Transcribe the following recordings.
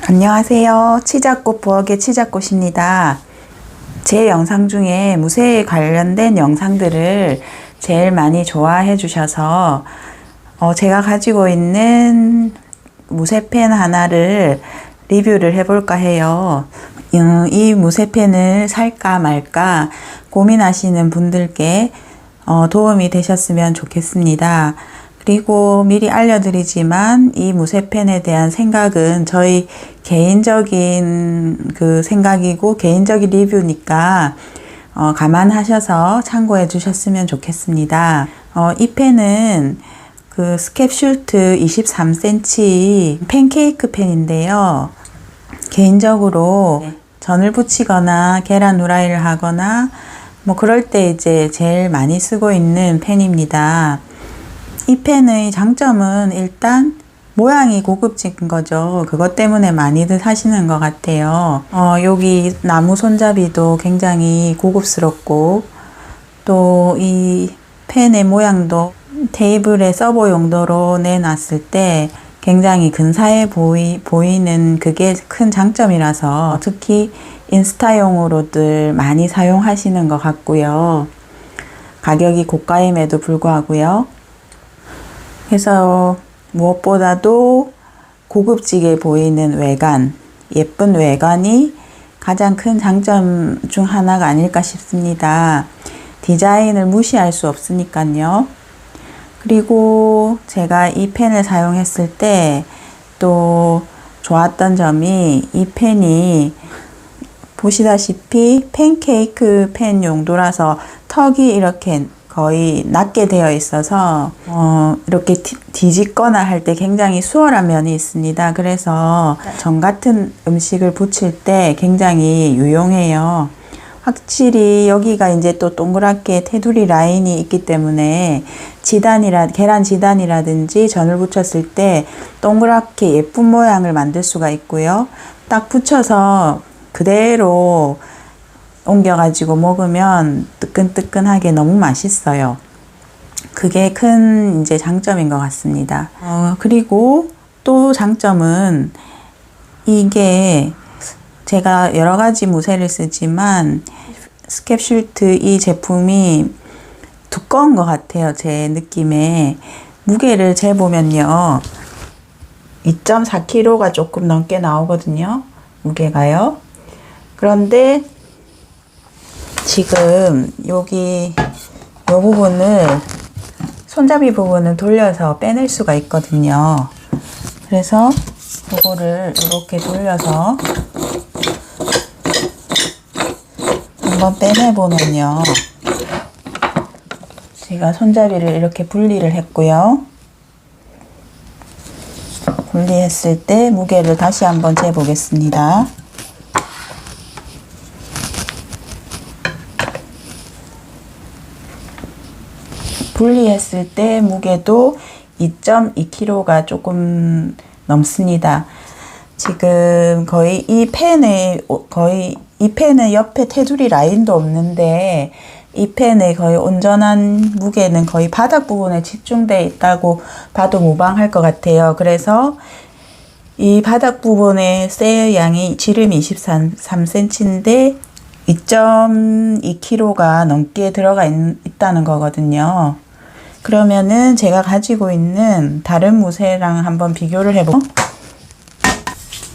안녕하세요. 치자꽃 부엌의 치자꽃입니다. 제 영상 중에 무쇠에 관련된 영상들을 제일 많이 좋아해 주셔서 제가 가지고 있는 무쇠펜 하나를 리뷰를 해볼까 해요. 이 무쇠펜을 살까 말까 고민하시는 분들께 도움이 되셨으면 좋겠습니다. 그리고 미리 알려드리지만 이 무쇠펜에 대한 생각은 저희 개인적인 생각이고 개인적인 리뷰니까 감안하셔서 참고해 주셨으면 좋겠습니다. 이 펜은 스캡슐트 23cm 팬케이크 펜인데요. 개인적으로 전을 부치거나 계란 후라이를 하거나 그럴 때 이제 제일 많이 쓰고 있는 펜입니다. 이 펜의 장점은 일단 모양이 고급진 거죠. 그것 때문에 많이들 사시는 것 같아요. 여기 나무 손잡이도 굉장히 고급스럽고 또 이 펜의 모양도 테이블에 서버 용도로 내놨을 때 굉장히 근사해 보이는 그게 큰 장점이라서 특히 인스타용으로들 많이 사용하시는 것 같고요. 가격이 고가임에도 불구하고요. 그래서 무엇보다도 고급지게 보이는 외관, 예쁜 외관이 가장 큰 장점 중 하나가 아닐까 싶습니다. 디자인을 무시할 수 없으니까요. 그리고 제가 이 펜을 사용했을 때 또 좋았던 점이 이 펜이 보시다시피 팬케이크 펜 용도라서 턱이 이렇게 거의 낮게 되어 있어서 이렇게 뒤집거나 할 때 굉장히 수월한 면이 있습니다. 그래서 전 같은 음식을 부칠 때 굉장히 유용해요. 확실히 여기가 이제 또 동그랗게 테두리 라인이 있기 때문에 계란 지단이라든지 전을 부쳤을 때 동그랗게 예쁜 모양을 만들 수가 있고요. 딱 붙여서 그대로 옮겨가지고 먹으면 뜨끈뜨끈하게 너무 맛있어요. 그게 큰 이제 장점인 것 같습니다. 그리고 또 장점은 이게 제가 여러 가지 무쇠를 쓰지만 스캡슐트 이 제품이 두꺼운 것 같아요. 제 느낌에. 무게를 재보면요. 2.4kg가 조금 넘게 나오거든요. 무게가요. 그런데 지금 여기 이 부분을 손잡이 부분을 돌려서 빼낼 수가 있거든요. 그래서 이거를 이렇게 돌려서 한번 빼내보면요. 제가 손잡이를 이렇게 분리를 했고요. 분리했을 때 무게를 다시 한번 재보겠습니다. 분리했을 때 무게도 2.2kg가 조금 넘습니다. 지금 거의 이 펜은 옆에 테두리 라인도 없는데 이 펜의 거의 온전한 무게는 거의 바닥 부분에 집중되어 있다고 봐도 무방할 것 같아요. 그래서 이 바닥 부분의 쇠의 양이 지름이 23cm인데 2.2kg가 넘게 들어가 있다는 거거든요. 그러면은 제가 가지고 있는 다른 무쇠랑 한번 비교를 해볼게요.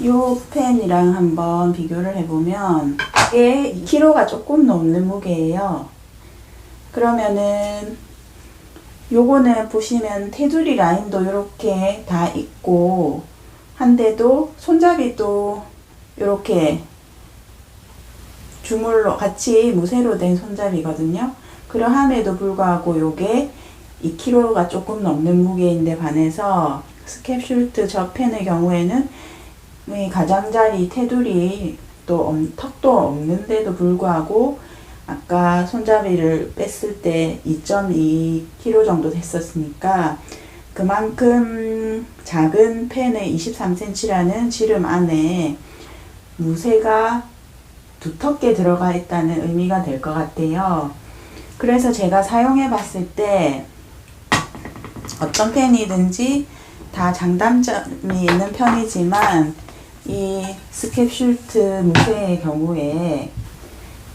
이 펜이랑 한번 비교를 해보면 이게 2kg가 조금 넘는 무게예요. 그러면은 요거는 보시면 테두리 라인도 이렇게 다 있고 한데도 손잡이도 이렇게 주물로 같이 무쇠로 된 손잡이거든요. 그러함에도 불구하고 요게 2kg가 조금 넘는 무게인데 반해서 스캡슐트 저 펜의 경우에는 이 가장자리 테두리 또 턱도 없는데도 불구하고 아까 손잡이를 뺐을 때 2.2kg 정도 됐었으니까 그만큼 작은 펜의 23cm라는 지름 안에 무쇠가 두텁게 들어가 있다는 의미가 될 것 같아요. 그래서 제가 사용해 봤을 때 어떤 펜이든지 다 장단점이 있는 편이지만 이 스캡슐트 무쇠의 경우에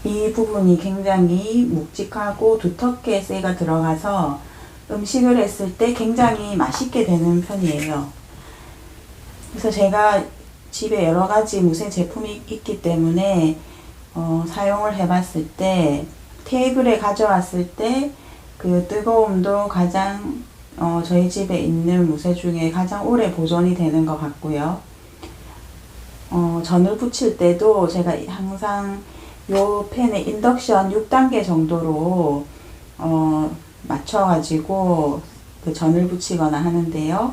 이 부분이 굉장히 묵직하고 두텁게 쇠가 들어가서 음식을 했을 때 굉장히 맛있게 되는 편이에요. 그래서 제가 집에 여러 가지 무쇠 제품이 있기 때문에 사용을 해봤을 때 테이블에 가져왔을 때 그 뜨거움도 가장 저희 집에 있는 무쇠 중에 가장 오래 보존이 되는 것 같고요. 전을 부칠 때도 제가 항상 요 팬에 인덕션 6단계 정도로 맞춰가지고 그 전을 부치거나 하는데요.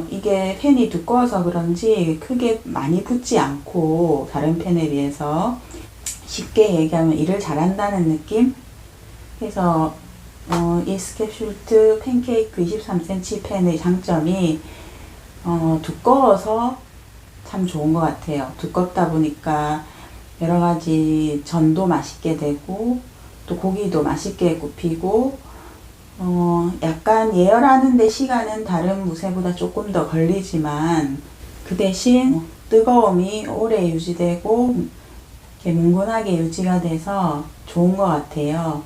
이게 팬이 두꺼워서 그런지 크게 많이 붙지 않고 다른 팬에 비해서 쉽게 얘기하면 일을 잘한다는 느낌? 그래서 이 스캡슐트 팬케이크 23cm 팬의 장점이 두꺼워서 참 좋은 것 같아요. 두껍다 보니까 여러 가지 전도 맛있게 되고 또 고기도 맛있게 굽히고 약간 예열하는데 시간은 다른 무쇠보다 조금 더 걸리지만 그 대신 뜨거움이 오래 유지되고 이렇게 뭉근하게 유지가 돼서 좋은 것 같아요.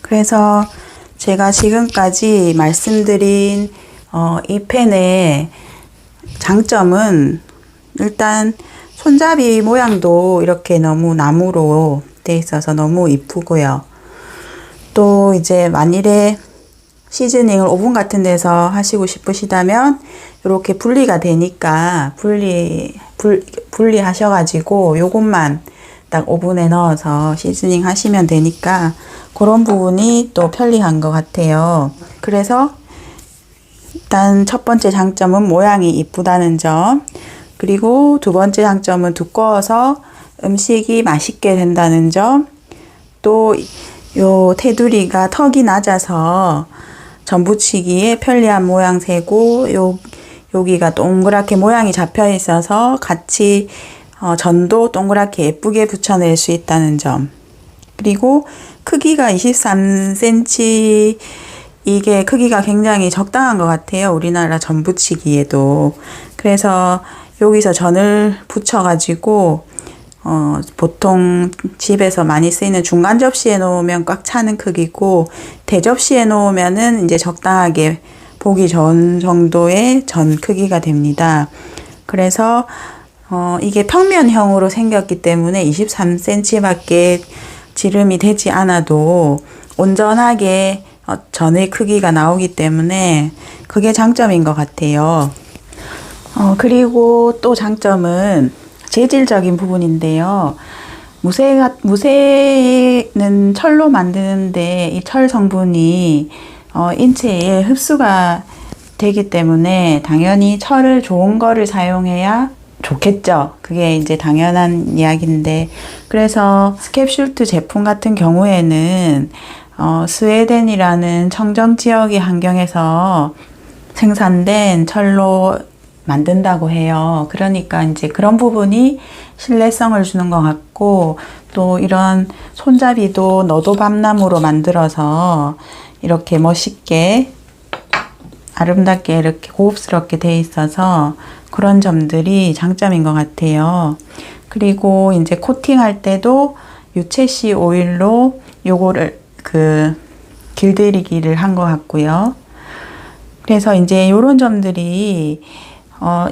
그래서 제가 지금까지 말씀드린 이 팬의 장점은 일단 손잡이 모양도 이렇게 너무 나무로 돼 있어서 너무 이쁘고요. 또 이제 만일에 시즈닝을 오븐 같은 데서 하시고 싶으시다면 이렇게 분리가 되니까 분리하셔가지고 요것만 딱 오븐에 넣어서 시즈닝 하시면 되니까 그런 부분이 또 편리한 것 같아요. 그래서 일단 첫 번째 장점은 모양이 이쁘다는 점, 그리고 두 번째 장점은 두꺼워서 음식이 맛있게 된다는 점, 또 요 테두리가 턱이 낮아서 전 부치기에 편리한 모양새고 여기가 동그랗게 모양이 잡혀 있어서 같이 전도 동그랗게 예쁘게 붙여낼 수 있다는 점, 그리고 크기가 23cm, 이게 크기가 굉장히 적당한 것 같아요. 우리나라 전 부치기에도. 그래서 여기서 전을 붙여가지고 보통 집에서 많이 쓰이는 중간 접시에 놓으면 꽉 차는 크기고 대접시에 놓으면은 이제 적당하게 보기 좋은 정도의 전 크기가 됩니다. 그래서 이게 평면형으로 생겼기 때문에 23cm 밖에 지름이 되지 않아도 온전하게 전의 크기가 나오기 때문에 그게 장점인 것 같아요. 그리고 또 장점은 재질적인 부분인데요. 무쇠는 철로 만드는데 이 철 성분이 인체에 흡수가 되기 때문에 당연히 철을 좋은 거를 사용해야 좋겠죠. 그게 이제 당연한 이야기인데, 그래서 스캡슐트 제품 같은 경우에는 스웨덴이라는 청정 지역의 환경에서 생산된 철로 만든다고 해요. 그러니까 이제 그런 부분이 신뢰성을 주는 것 같고, 또 이런 손잡이도 너도밤나무로 만들어서 이렇게 멋있게 아름답게 이렇게 고급스럽게 돼 있어서 그런 점들이 장점인 것 같아요. 그리고 이제 코팅할 때도 유채씨 오일로 요거를 길들이기를 한 것 같고요. 그래서 이제 요런 점들이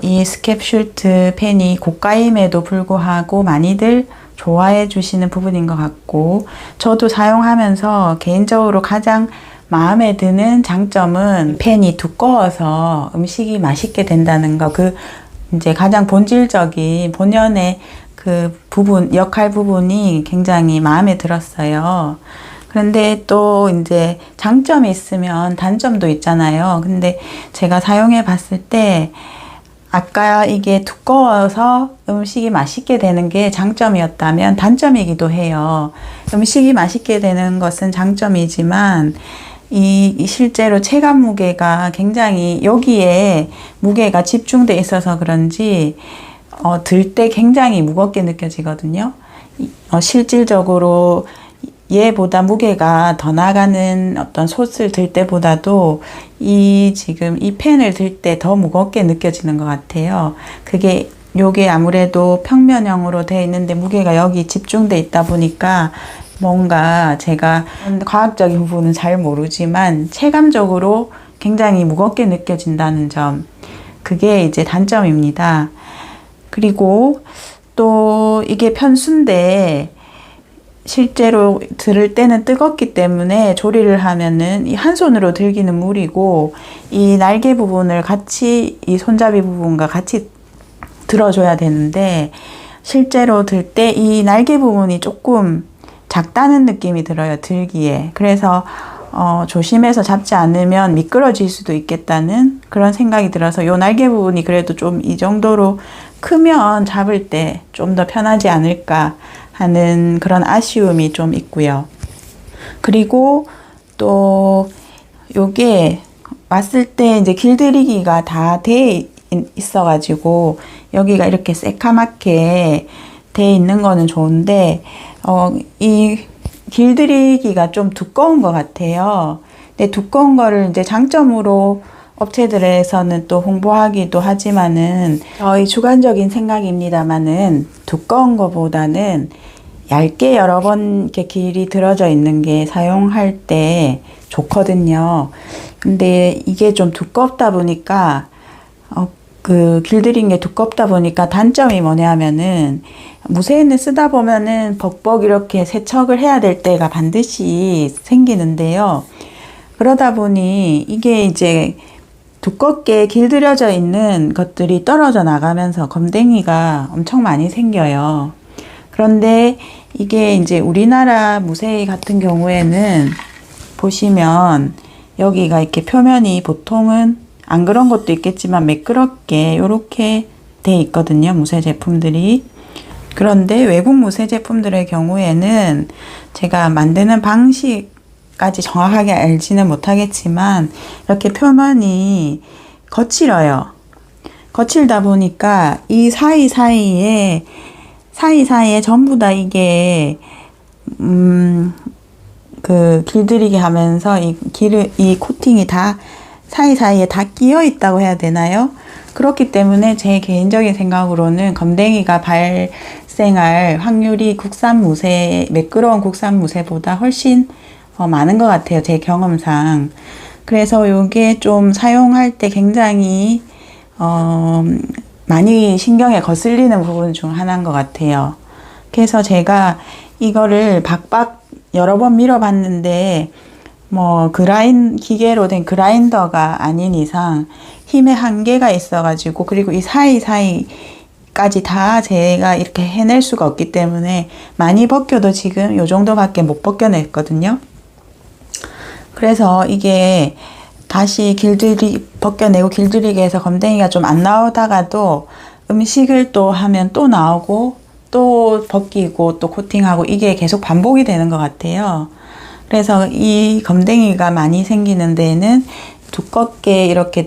이 스캡슐트 팬이 고가임에도 불구하고 많이들 좋아해 주시는 부분인 것 같고, 저도 사용하면서 개인적으로 가장 마음에 드는 장점은 팬이 두꺼워서 음식이 맛있게 된다는 거, 이제 가장 본질적인 본연의 그 부분, 역할 부분이 굉장히 마음에 들었어요. 그런데 또 이제 장점이 있으면 단점도 있잖아요. 근데 제가 사용해 봤을 때 아까 이게 두꺼워서 음식이 맛있게 되는 게 장점이었다면 단점이기도 해요. 음식이 맛있게 되는 것은 장점이지만 이 실제로 체감 무게가 굉장히 여기에 무게가 집중돼 있어서 그런지 들 때 굉장히 무겁게 느껴지거든요. 실질적으로 얘보다 무게가 더 나가는 어떤 솥을 들 때보다도 지금 이 팬을 들 때 더 무겁게 느껴지는 것 같아요. 그게 요게 아무래도 평면형으로 되어 있는데 무게가 여기 집중돼 있다 보니까 뭔가 제가 과학적인 부분은 잘 모르지만 체감적으로 굉장히 무겁게 느껴진다는 점, 그게 이제 단점입니다. 그리고 또 이게 편수인데 실제로 들을 때는 뜨겁기 때문에 조리를 하면은 이 한 손으로 들기는 무리고 이 날개 부분을 같이 이 손잡이 부분과 같이 들어줘야 되는데 실제로 들 때 이 날개 부분이 조금 작다는 느낌이 들어요, 들기에. 그래서 조심해서 잡지 않으면 미끄러질 수도 있겠다는 그런 생각이 들어서 요 날개 부분이 그래도 좀 이 정도로 크면 잡을 때 좀 더 편하지 않을까 하는 그런 아쉬움이 좀 있고요. 그리고 또 요게 왔을 때 이제 길들이기가 다 돼 있어가지고 여기가 이렇게 새카맣게 돼 있는 거는 좋은데 이 길들이기가 좀 두꺼운 것 같아요. 근데 두꺼운 거를 이제 장점으로 업체들에서는 또 홍보하기도 하지만은 저희 주관적인 생각입니다만은 두꺼운 거보다는 얇게 여러 번 이렇게 길이 들어져 있는 게 사용할 때 좋거든요. 근데 이게 좀 두껍다 보니까 그 길들인 게 두껍다 보니까 단점이 뭐냐면은 무쇠는 쓰다 보면은 벅벅 이렇게 세척을 해야 될 때가 반드시 생기는데요. 그러다 보니 이게 이제 두껍게 길들여져 있는 것들이 떨어져 나가면서 검댕이가 엄청 많이 생겨요. 그런데 이게 이제 우리나라 무쇠 같은 경우에는 보시면 여기가 이렇게 표면이 보통은 안 그런 것도 있겠지만 매끄럽게 이렇게 돼 있거든요, 무쇠 제품들이. 그런데 외국 무쇠 제품들의 경우에는 제가 만드는 방식까지 정확하게 알지는 못하겠지만 이렇게 표면이 거칠어요. 거칠다 보니까 이 사이사이에 전부 다 이게 그 길들이게 하면서 이 코팅이 다 사이사이에 다 끼어 있다고 해야 되나요? 그렇기 때문에 제 개인적인 생각으로는 검댕이가 발생할 확률이 국산 무쇠, 매끄러운 국산 무쇠보다 훨씬 많은 것 같아요, 제 경험상. 그래서 이게 좀 사용할 때 굉장히 많이 신경에 거슬리는 부분 중 하나인 것 같아요. 그래서 제가 이거를 박박 여러 번 밀어봤는데 뭐 기계로 된 그라인더가 아닌 이상 힘의 한계가 있어가지고, 그리고 이 사이사이까지 다 제가 이렇게 해낼 수가 없기 때문에 많이 벗겨도 지금 요 정도밖에 못 벗겨냈거든요. 그래서 이게 다시 벗겨내고 길들이게 해서 검댕이가 좀 안 나오다가도 음식을 또 하면 또 나오고 또 벗기고 또 코팅하고 이게 계속 반복이 되는 것 같아요. 그래서 이 검댕이가 많이 생기는 데에는 두껍게 이렇게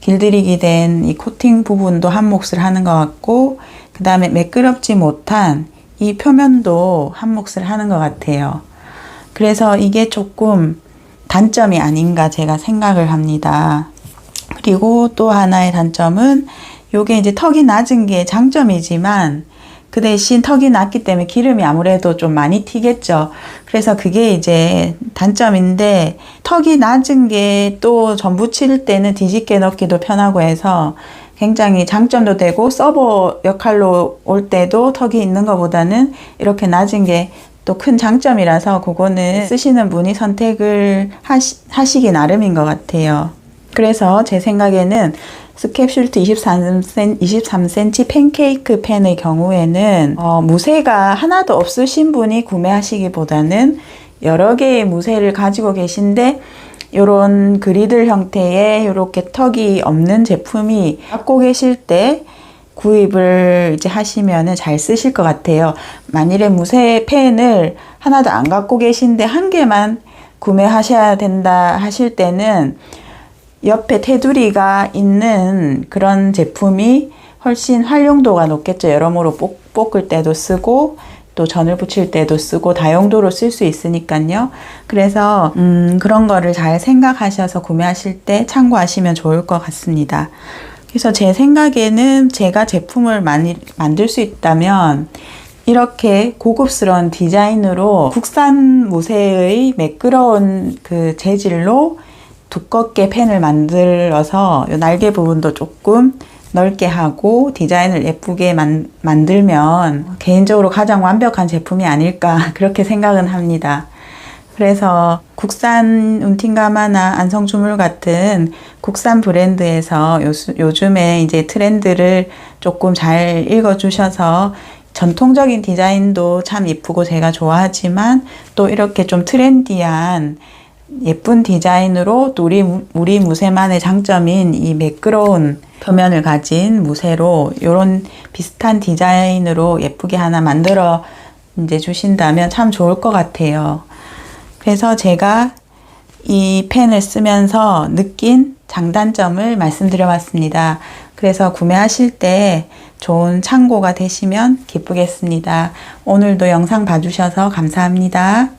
길들이기 된 이 코팅 부분도 한 몫을 하는 것 같고, 그 다음에 매끄럽지 못한 이 표면도 한 몫을 하는 것 같아요. 그래서 이게 조금 단점이 아닌가 제가 생각을 합니다. 그리고 또 하나의 단점은 요게 이제 턱이 낮은 게 장점이지만 그 대신 턱이 낮기 때문에 기름이 아무래도 좀 많이 튀겠죠. 그래서 그게 이제 단점인데, 턱이 낮은 게 또 전 부칠 때는 뒤집게 넣기도 편하고 해서 굉장히 장점도 되고, 서버 역할로 올 때도 턱이 있는 것보다는 이렇게 낮은 게 또 큰 장점이라서 그거는 쓰시는 분이 선택을 하시기 나름인 것 같아요. 그래서 제 생각에는 스캡슐트 23cm 팬케이크 팬의 경우에는 무쇠가 하나도 없으신 분이 구매하시기보다는 여러 개의 무쇠를 가지고 계신데 이런 그리들 형태의 이렇게 턱이 없는 제품이 갖고 계실 때 구입을 이제 하시면은 잘 쓰실 것 같아요. 만일에 무쇠 팬을 하나도 안 갖고 계신데 한 개만 구매하셔야 된다 하실 때는 옆에 테두리가 있는 그런 제품이 훨씬 활용도가 높겠죠. 여러모로 볶을 때도 쓰고 또 전을 부칠 때도 쓰고 다용도로 쓸 수 있으니까요. 그래서 그런 거를 잘 생각하셔서 구매하실 때 참고하시면 좋을 것 같습니다. 그래서 제 생각에는 제가 제품을 많이 만들 수 있다면 이렇게 고급스러운 디자인으로 국산 무쇠의 매끄러운 그 재질로 두껍게 펜을 만들어서 요 날개 부분도 조금 넓게 하고 디자인을 예쁘게 만들면 개인적으로 가장 완벽한 제품이 아닐까 그렇게 생각은 합니다. 그래서 국산 운팅가마나 안성주물 같은 국산 브랜드에서 요즘에 이제 트렌드를 조금 잘 읽어주셔서 전통적인 디자인도 참 이쁘고 제가 좋아하지만 또 이렇게 좀 트렌디한 예쁜 디자인으로 또 우리 무쇠만의 장점인 이 매끄러운 표면을 가진 무쇠로 이런 비슷한 디자인으로 예쁘게 하나 만들어 이제 주신다면 참 좋을 것 같아요. 그래서 제가 이 펜을 쓰면서 느낀 장단점을 말씀드려 봤습니다. 그래서 구매하실 때 좋은 참고가 되시면 기쁘겠습니다. 오늘도 영상 봐주셔서 감사합니다.